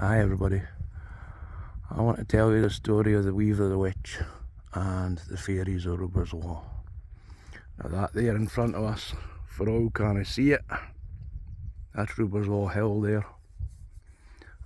Hi everybody, I want to tell you the story of the Weaver the Witch and the Fairies of Ruber's Law. Now that there in front of us, for all can see it, that's Ruber's Law Hill there.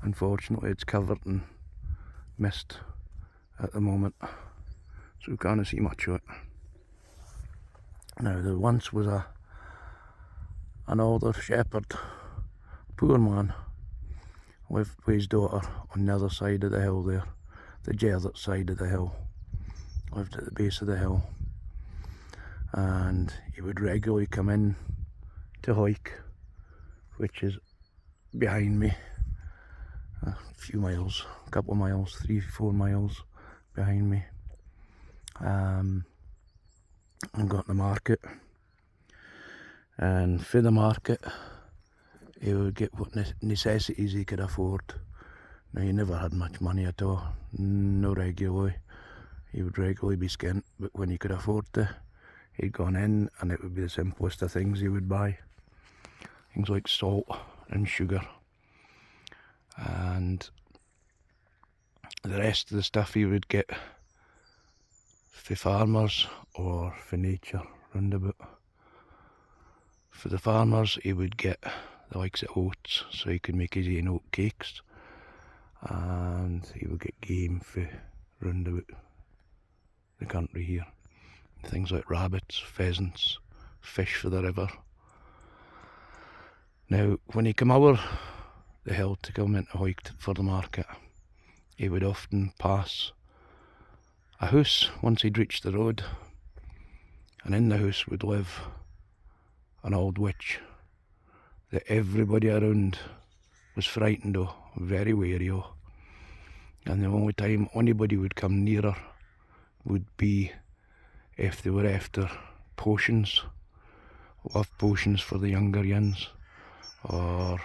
Unfortunately it's covered in mist at the moment, so we can't see much of it. Now there once was an older shepherd, poor man, lived with his daughter on the other side of the hill there, the desert side of the hill. Lived at the base of the hill, and he would regularly come in to hike, which is behind me, a few miles, a couple of miles, 3-4 miles behind me, and got to the market, and for the market he would get what necessities he could afford. Now he never had much money at all, no regularly. He would regularly be skint, but when he could afford to, he'd gone in and it would be the simplest of things he would buy. Things like salt and sugar. And the rest of the stuff he would get for farmers or for nature round about. For the farmers he would get the likes of oats, so he could make his own oat cakes. And he would get game for round about the country here. Things like rabbits, pheasants, fish for the river. Now when he came over the hill to come into hike for the market, he would often pass a house once he'd reached the road, and in the house would live an old witch that everybody around was frightened of, very wary of. And the only time anybody would come near her would be if they were after potions, love potions for the younger yins, or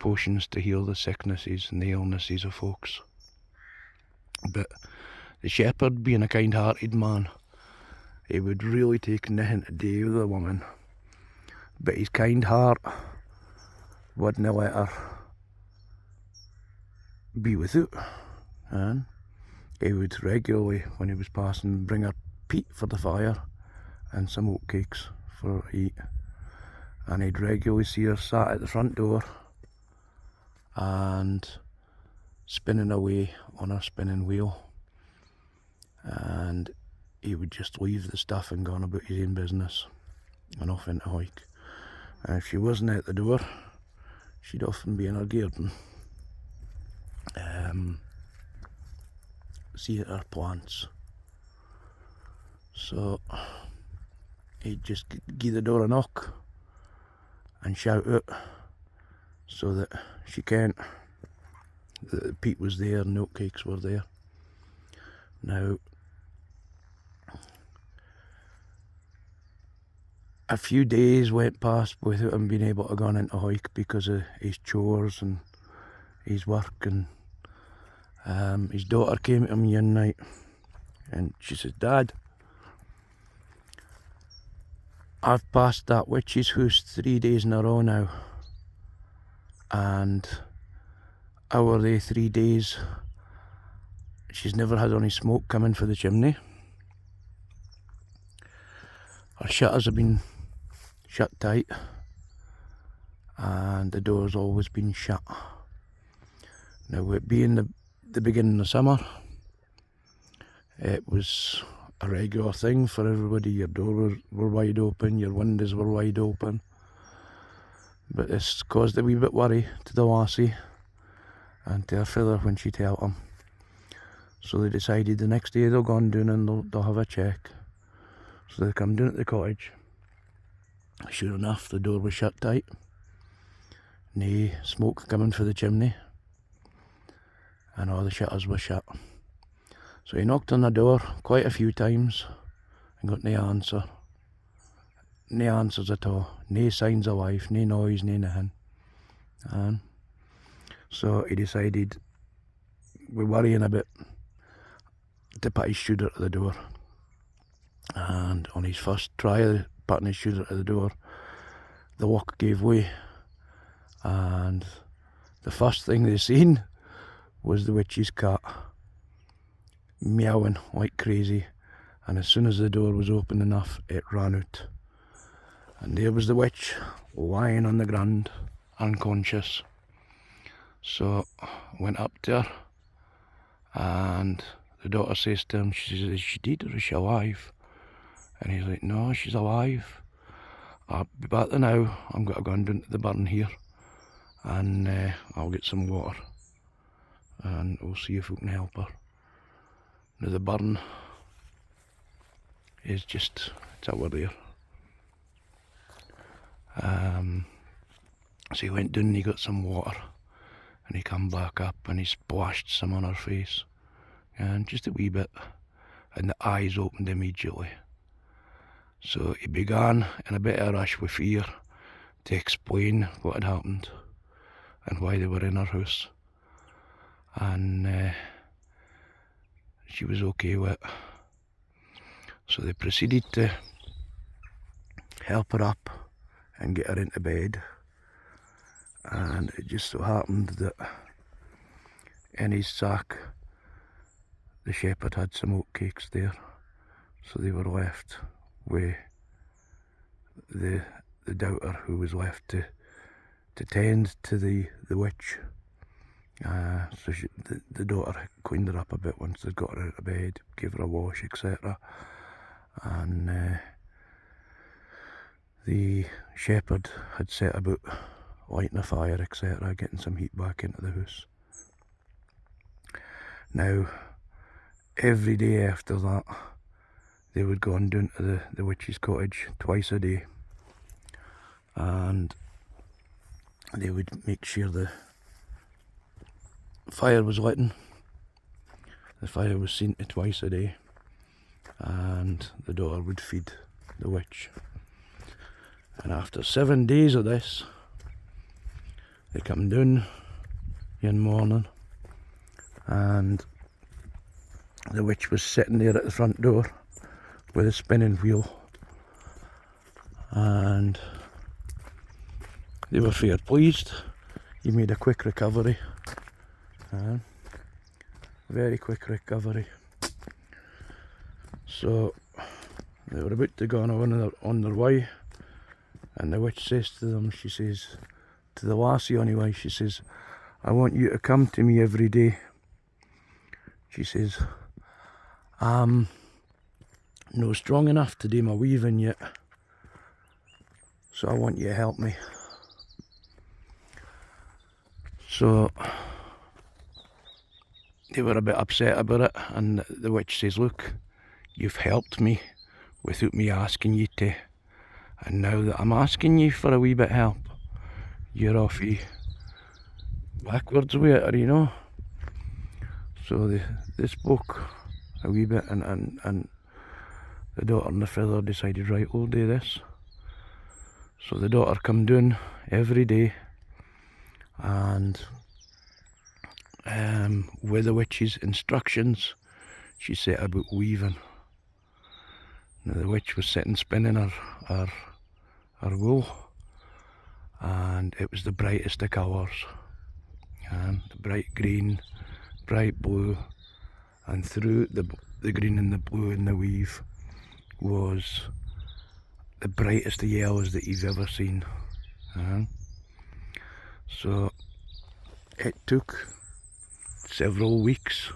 potions to heal the sicknesses and the illnesses of folks. But the shepherd, being a kind-hearted man, he would really take nothing to do with the woman, but his kind heart wouldn't let her be without. And he would regularly, when he was passing, bring her peat for the fire and some oat cakes for her to eat. And he'd regularly see her sat at the front door and spinning away on her spinning wheel. And he would just leave the stuff and go on about his own business and off into hike. And if she wasn't at the door, she'd often be in her garden, see at her plants. So he'd just give the door a knock and shout out so that she can't, that the peat was there and the oat cakes were there. Now a few days went past without him being able to go on into hike because of his chores and his work, and his daughter came to him one night and she says, "Dad, I've passed that witch's house 3 days in a row now, and out of the 3 days she's never had any smoke coming for the chimney. Her shutters have been shut tight and the door's always been shut. Now it being the beginning of summer, it was a regular thing for everybody. Your doors were wide open, your windows were wide open. But this caused a wee bit worry to the lassie and to her father when she told him. So they decided the next day they'll go on down and they'll have a check. So they come down at the cottage. Sure enough, the door was shut tight. No smoke coming for the chimney, and all the shutters were shut. So he knocked on the door quite a few times and got no answer. No answers at all. No signs of life, no noise, no nothing. And so he decided, with worrying a bit, to put his shooter at the door. And on his first try of putting his shooter at the door, the lock gave way, and the first thing they seen was the witch's cat, meowing like crazy, and as soon as the door was open enough, it ran out. And there was the witch, lying on the ground, unconscious. So I went up to her, and the daughter says to him, she says, is she dead or is she alive? And he's like, no, she's alive. I'll be back there now. I'm going to go down to the burn here, and I'll get some water, and we'll see if we can help her. Now the burn is just, it's over there. So he went down and he got some water, and he come back up and he splashed some on her face, and just a wee bit, and the eyes opened immediately. So he began in a bit of a rush with fear to explain what had happened and why they were in her house, and she was okay with it. So they proceeded to help her up and get her into bed, and it just so happened that in his sack the shepherd had some oatcakes there, so they were left with the doubter, who was left to tend to the witch. So the daughter cleaned her up a bit once they'd got her out of bed, gave her a wash, etc. And the shepherd had set about lighting a fire, etc., getting some heat back into the house. Now, every day after that, they would go on down to the witch's cottage twice a day, and they would make sure the fire was lit. The fire was seen to twice a day, and the daughter would feed the witch. And after 7 days of this, they come down in the morning, and the witch was sitting there at the front door with a spinning wheel, and they were fair pleased. He made a quick recovery, very quick recovery. So they were about to go on their way, and the witch says to them, she says to the lassie anyway, she says, I want you to come to me every day. She says, I'm no strong enough to do my weaving yet, so I want you to help me. So they were a bit upset about it, and the witch says, look, you've helped me without me asking you to, and now that I'm asking you for a wee bit help, you're off backwards with it, you know. So they spoke a wee bit, and the daughter and the feather decided, right, we'll do this. So the daughter come down every day, and with the witch's instructions, she set about weaving. Now the witch was sitting spinning her wool, and it was the brightest of colours, and the bright green, bright blue, and through the green and the blue in the weave was the brightest of yellows that you've ever seen. So it took several weeks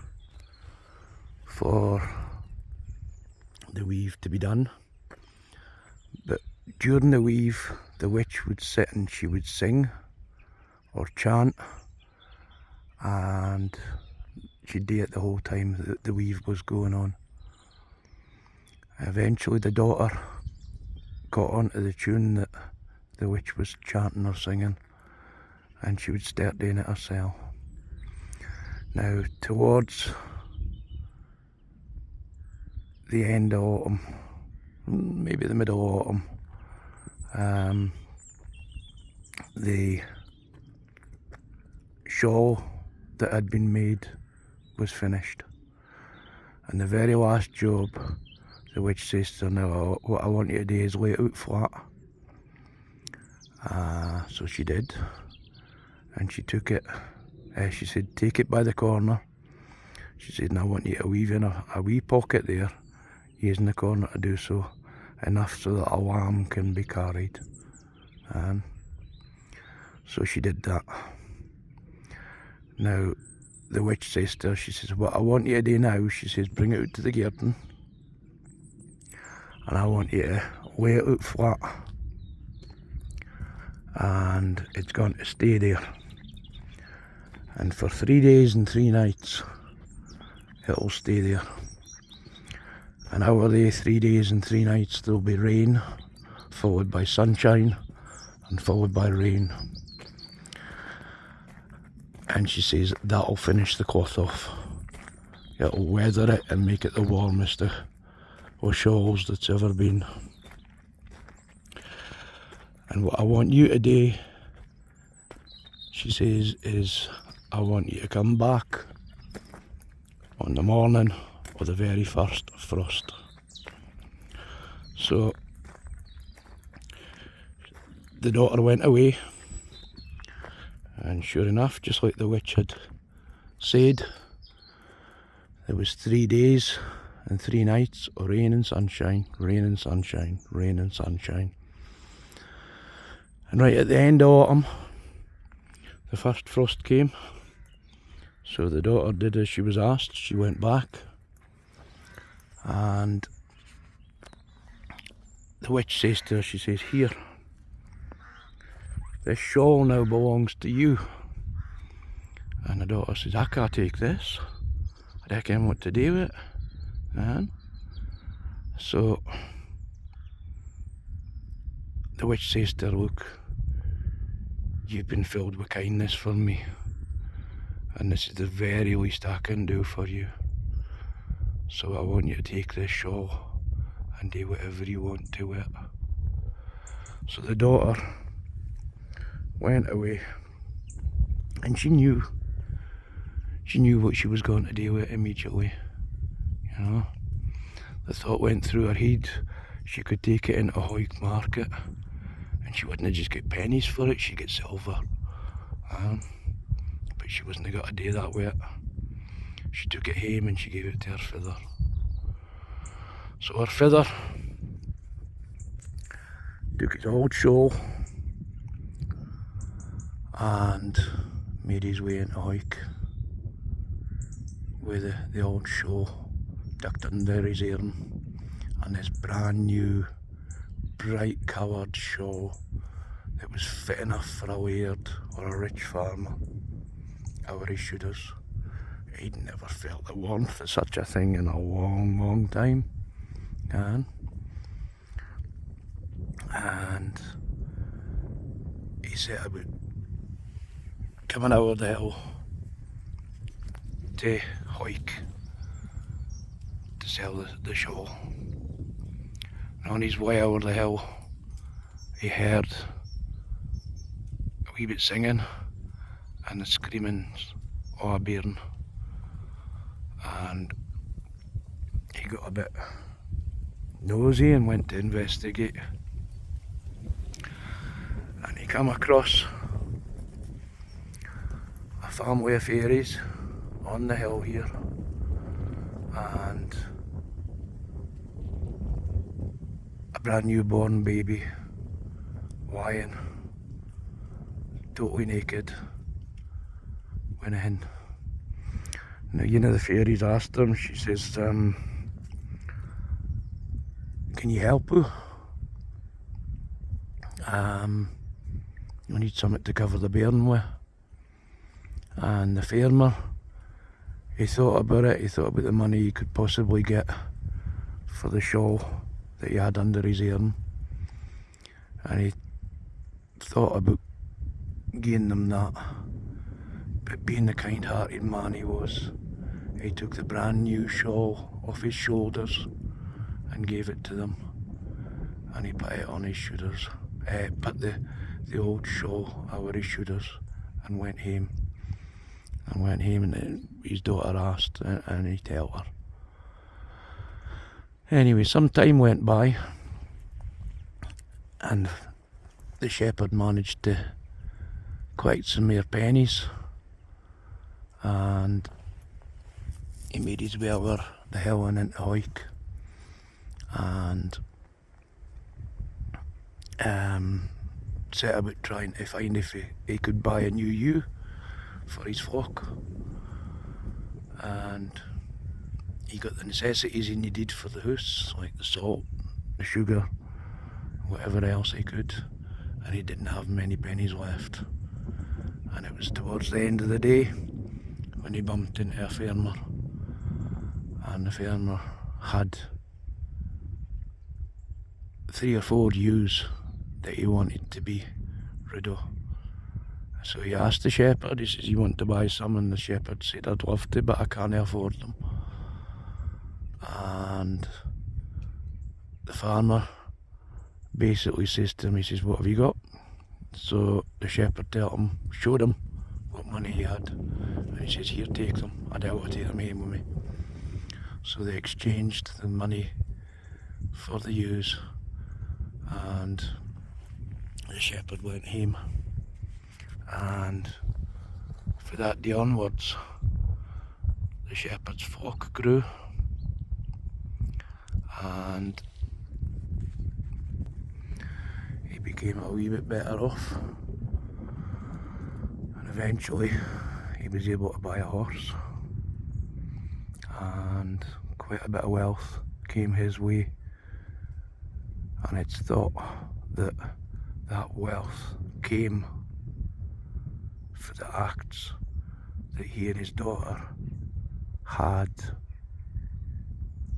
for the weave to be done, but during the weave the witch would sit and she would sing or chant, and she'd do it the whole time the weave was going on. Eventually the daughter got onto the tune that the witch was chanting or singing, and she would start doing it herself. Now towards the end of autumn, maybe the middle of autumn, the shawl that had been made was finished, and the very last job, the witch says to her, now what I want you to do is lay it out flat. So she did, and she took it She said, take it by the corner. She said, and I want you to weave in a wee pocket there, using the corner to do so, enough so that a lamb can be carried. And so she did that. Now, the witch says to her, she says, what I want you to do now, she says, bring it out to the garden, and I want you to lay it out flat, and it's going to stay there. And for 3 days and 3 nights, it'll stay there. And over the 3 days and 3 nights, there'll be rain, followed by sunshine, and followed by rain. And she says that'll finish the cloth off. It'll weather it and make it the warmest of shawls that's ever been. And what I want you to do, she says, is I want you to come back on the morning of the very first frost. So the daughter went away, and sure enough, just like the witch had said, there was 3 days and 3 nights of rain and sunshine, rain and sunshine, rain and sunshine. And right at the end of autumn, the first frost came. So the daughter did as she was asked. She went back, and the witch says to her, she says, here, this shawl now belongs to you. And the daughter says, I can't take this. I reckon what to do with it. And so the witch says to her, look, you've been filled with kindness for me, and this is the very least I can do for you. So I want you to take this shawl and do whatever you want to it. So the daughter went away, and she knew what she was going to do with it immediately. You know, the thought went through her head, she could take it into Hoyk Market, and she wouldn't just get pennies for it, she'd get silver. But she wasn't going to do that with it. She took it home and she gave it to her father. So her father took his old shawl and made his way into Hoyk with the old shawl tucked under his arm, and this brand new bright coloured shawl that was fit enough for a laird or a rich farmer, our his shooters. He'd never felt the warmth of such a thing in a long, long time. And he set about coming over the hill to Hoyk to sell the shawl. And on his way over the hill, he heard a wee bit singing and the screamings of a bairn. And he got a bit nosy and went to investigate. And he came across a family of fairies on the hill here, and a brand new born baby lying totally naked went in. Now, you know, the fairies asked him, she says, can you help her? We need something to cover the bairn with. And the farmer, he thought about it, he thought about the money he could possibly get for the shawl that he had under his arm. And he thought about giving them that. But being the kind-hearted man he was, he took the brand new shawl off his shoulders and gave it to them. And he put it on his shoulders, put the old shawl over his shoulders, and went home. And then his daughter asked, and he told her. Anyway, some time went by, and the shepherd managed to collect some more pennies and he made his way over the hill and into Hoyk, and set about trying to find if he could buy a new ewe for his flock. And he got the necessities he needed for the house, like the salt, the sugar, whatever else he could, and he didn't have many pennies left. And it was towards the end of the day when he bumped into a farmer, and the farmer had 3 or 4 ewes that he wanted to be rid of. So he asked the shepherd, he says, "You want to buy some?" And the shepherd said, "I'd love to, but I can't afford them." And the farmer basically says to him, he says, "What have you got?" So the shepherd showed him what money he had, and he says, "Here, take them. I doubt I'll take them home with me." So they exchanged the money for the ewes, and the shepherd went home. And for that day onwards, the shepherd's flock grew, and he became a wee bit better off, and eventually he was able to buy a horse, and quite a bit of wealth came his way. And it's thought that that wealth came for the acts that he and his daughter had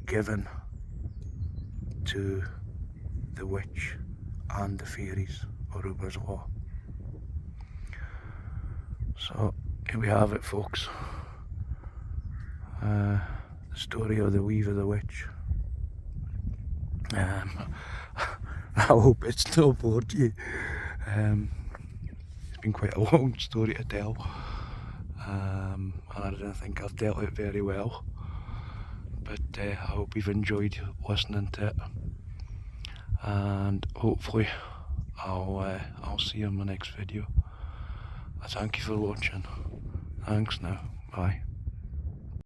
given to the witch and the fairies, or Uber's Law. So here we have it, folks. The story of the Weave of the Witch. I hope it's not bored you. It's been quite a long story to tell, and I don't think I've dealt it very well, but I hope you've enjoyed listening to it, and hopefully I'll see you in my next video. I thank you for watching. Thanks now. Bye.